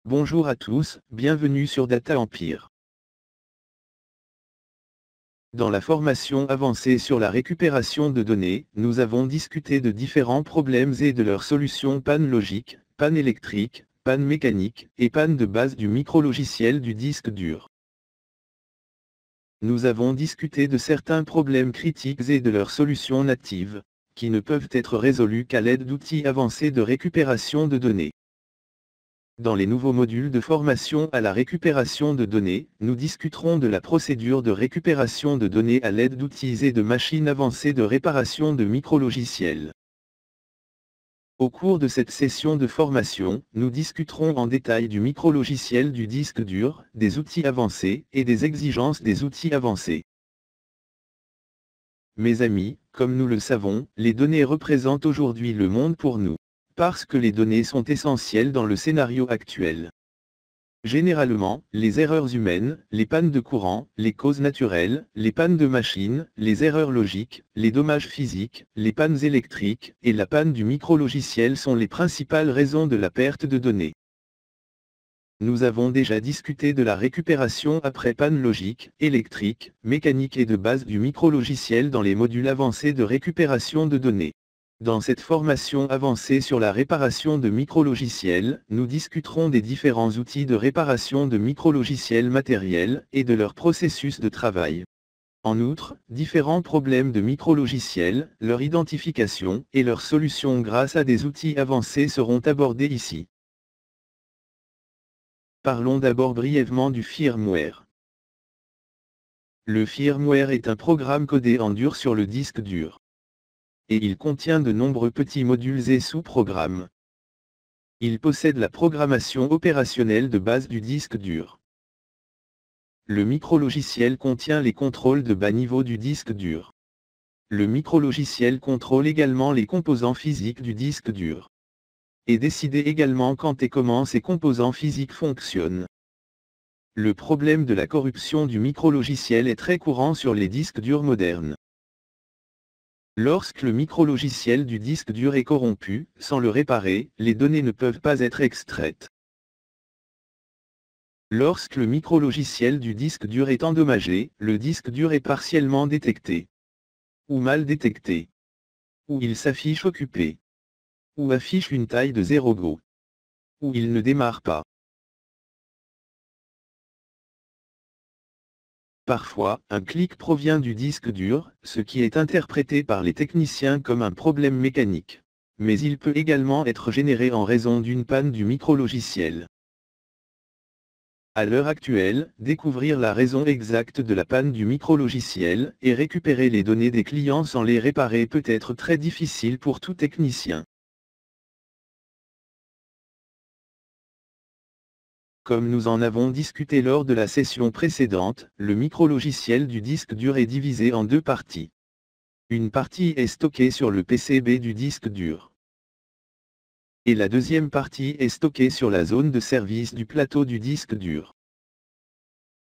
Bonjour à tous, bienvenue sur Data Empire. Dans la formation avancée sur la récupération de données, nous avons discuté de différents problèmes et de leurs solutions: panne logique, panne électrique, panne mécanique, et panne de base du micrologiciel du disque dur. Nous avons discuté de certains problèmes critiques et de leurs solutions natives, qui ne peuvent être résolus qu'à l'aide d'outils avancés de récupération de données. Dans les nouveaux modules de formation à la récupération de données, nous discuterons de la procédure de récupération de données à l'aide d'outils et de machines avancées de réparation de micrologiciels. Au cours de cette session de formation, nous discuterons en détail du micrologiciel du disque dur, des outils avancés, et des exigences des outils avancés. Mes amis, comme nous le savons, les données représentent aujourd'hui le monde pour nous. Parce que les données sont essentielles dans le scénario actuel. Généralement, les erreurs humaines, les pannes de courant, les causes naturelles, les pannes de machines, les erreurs logiques, les dommages physiques, les pannes électriques, et la panne du micrologiciel sont les principales raisons de la perte de données. Nous avons déjà discuté de la récupération après panne logique, électrique, mécanique et de base du micrologiciel dans les modules avancés de récupération de données. Dans cette formation avancée sur la réparation de micrologiciels, nous discuterons des différents outils de réparation de micrologiciels matériels et de leur processus de travail. En outre, différents problèmes de micrologiciels, leur identification et leur solution grâce à des outils avancés seront abordés ici. Parlons d'abord brièvement du firmware. Le firmware est un programme codé en dur sur le disque dur. Et il contient de nombreux petits modules et sous-programmes. Il possède la programmation opérationnelle de base du disque dur. Le micrologiciel contient les contrôles de bas niveau du disque dur. Le micrologiciel contrôle également les composants physiques du disque dur. Et décide également quand et comment ces composants physiques fonctionnent. Le problème de la corruption du micrologiciel est très courant sur les disques durs modernes. Lorsque le micrologiciel du disque dur est corrompu, sans le réparer, les données ne peuvent pas être extraites. Lorsque le micrologiciel du disque dur est endommagé, le disque dur est partiellement détecté. Ou mal détecté. Ou il s'affiche occupé. Ou affiche une taille de 0 Go. Ou il ne démarre pas. Parfois, un clic provient du disque dur, ce qui est interprété par les techniciens comme un problème mécanique. Mais il peut également être généré en raison d'une panne du micrologiciel. À l'heure actuelle, découvrir la raison exacte de la panne du micrologiciel et récupérer les données des clients sans les réparer peut être très difficile pour tout technicien. Comme nous en avons discuté lors de la session précédente, le micrologiciel du disque dur est divisé en deux parties. Une partie est stockée sur le PCB du disque dur. Et la deuxième partie est stockée sur la zone de service du plateau du disque dur.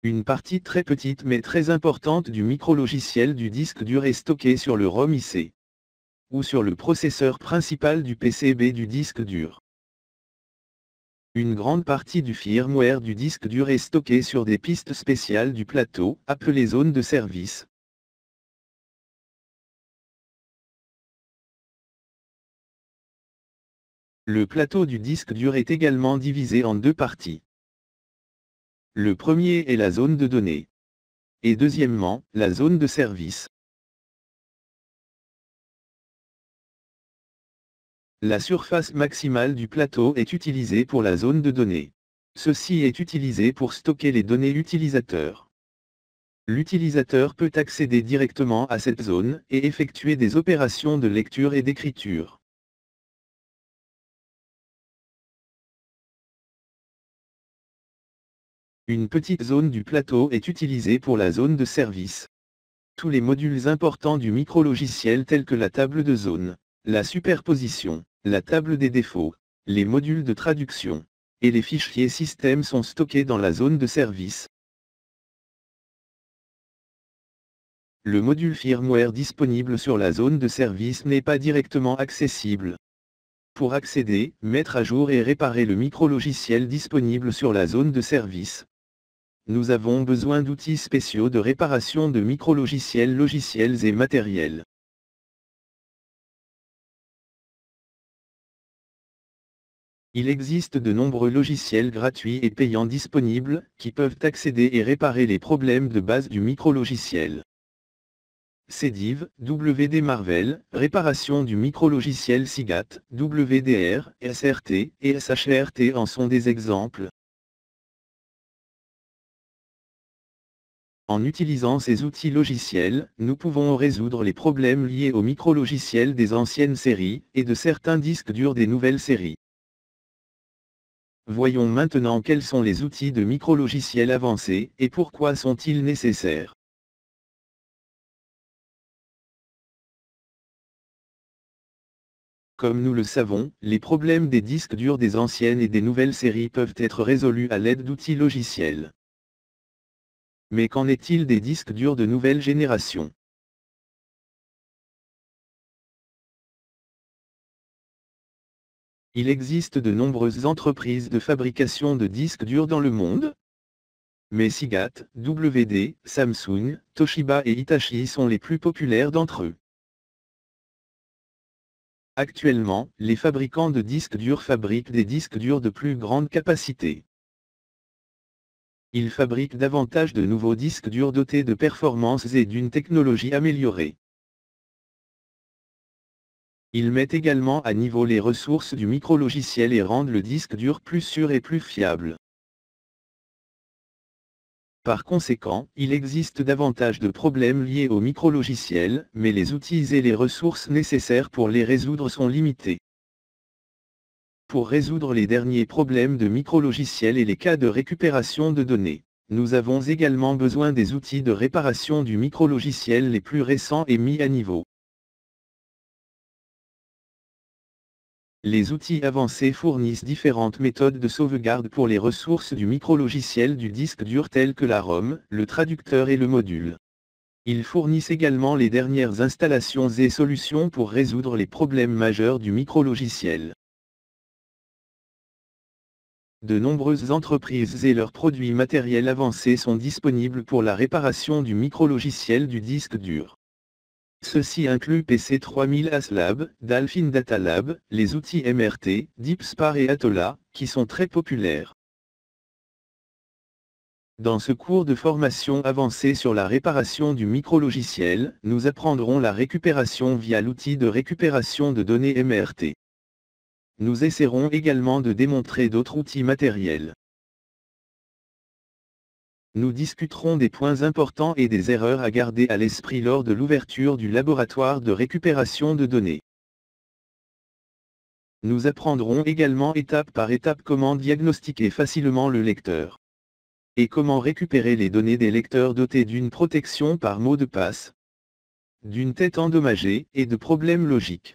Une partie très petite mais très importante du micrologiciel du disque dur est stockée sur le ROM IC. Ou sur le processeur principal du PCB du disque dur. Une grande partie du firmware du disque dur est stockée sur des pistes spéciales du plateau, appelées zones de service. Le plateau du disque dur est également divisé en deux parties. Le premier est la zone de données. Et deuxièmement, la zone de service. La surface maximale du plateau est utilisée pour la zone de données. Ceci est utilisé pour stocker les données utilisateurs. L'utilisateur peut accéder directement à cette zone et effectuer des opérations de lecture et d'écriture. Une petite zone du plateau est utilisée pour la zone de service. Tous les modules importants du micrologiciel tels que la table de zone, la superposition, la table des défauts, les modules de traduction, et les fichiers système sont stockés dans la zone de service. Le module firmware disponible sur la zone de service n'est pas directement accessible. pour accéder, mettre à jour et réparer le micrologiciel disponible sur la zone de service. Nous avons besoin d'outils spéciaux de réparation de micrologiciels, logiciels et matériels. Il existe de nombreux logiciels gratuits et payants disponibles, qui peuvent accéder et réparer les problèmes de base du micrologiciel. Cediv, WD Marvel, réparation du micrologiciel SIGAT, WDR, SRT et SHRT en sont des exemples. En utilisant ces outils logiciels, nous pouvons résoudre les problèmes liés aux micrologiciels des anciennes séries, et de certains disques durs des nouvelles séries. Voyons maintenant quels sont les outils de micrologiciels avancés, et pourquoi sont-ils nécessaires. Comme nous le savons, les problèmes des disques durs des anciennes et des nouvelles séries peuvent être résolus à l'aide d'outils logiciels. Mais qu'en est-il des disques durs de nouvelle génération? Il existe de nombreuses entreprises de fabrication de disques durs dans le monde. Mais Seagate, WD, Samsung, Toshiba et Hitachi sont les plus populaires d'entre eux. Actuellement, les fabricants de disques durs fabriquent des disques durs de plus grande capacité. Ils fabriquent davantage de nouveaux disques durs dotés de performances et d'une technologie améliorée. Ils mettent également à niveau les ressources du micrologiciel et rendent le disque dur plus sûr et plus fiable. Par conséquent, il existe davantage de problèmes liés au micrologiciel, mais les outils et les ressources nécessaires pour les résoudre sont limités. Pour résoudre les derniers problèmes de micrologiciel et les cas de récupération de données, nous avons également besoin des outils de réparation du micrologiciel les plus récents et mis à niveau. Les outils avancés fournissent différentes méthodes de sauvegarde pour les ressources du micrologiciel du disque dur telles que la ROM, le traducteur et le module. Ils fournissent également les dernières installations et solutions pour résoudre les problèmes majeurs du micrologiciel. De nombreuses entreprises et leurs produits matériels avancés sont disponibles pour la réparation du micrologiciel du disque dur. Ceci inclut PC3000 ASLab, Dolphin Data Lab, les outils MRT, DeepSpar et Atola, qui sont très populaires. Dans ce cours de formation avancée sur la réparation du micrologiciel, nous apprendrons la récupération via l'outil de récupération de données MRT. Nous essaierons également de démontrer d'autres outils matériels. Nous discuterons des points importants et des erreurs à garder à l'esprit lors de l'ouverture du laboratoire de récupération de données. Nous apprendrons également étape par étape comment diagnostiquer facilement le lecteur. Et comment récupérer les données des lecteurs dotés d'une protection par mot de passe, d'une tête endommagée et de problèmes logiques.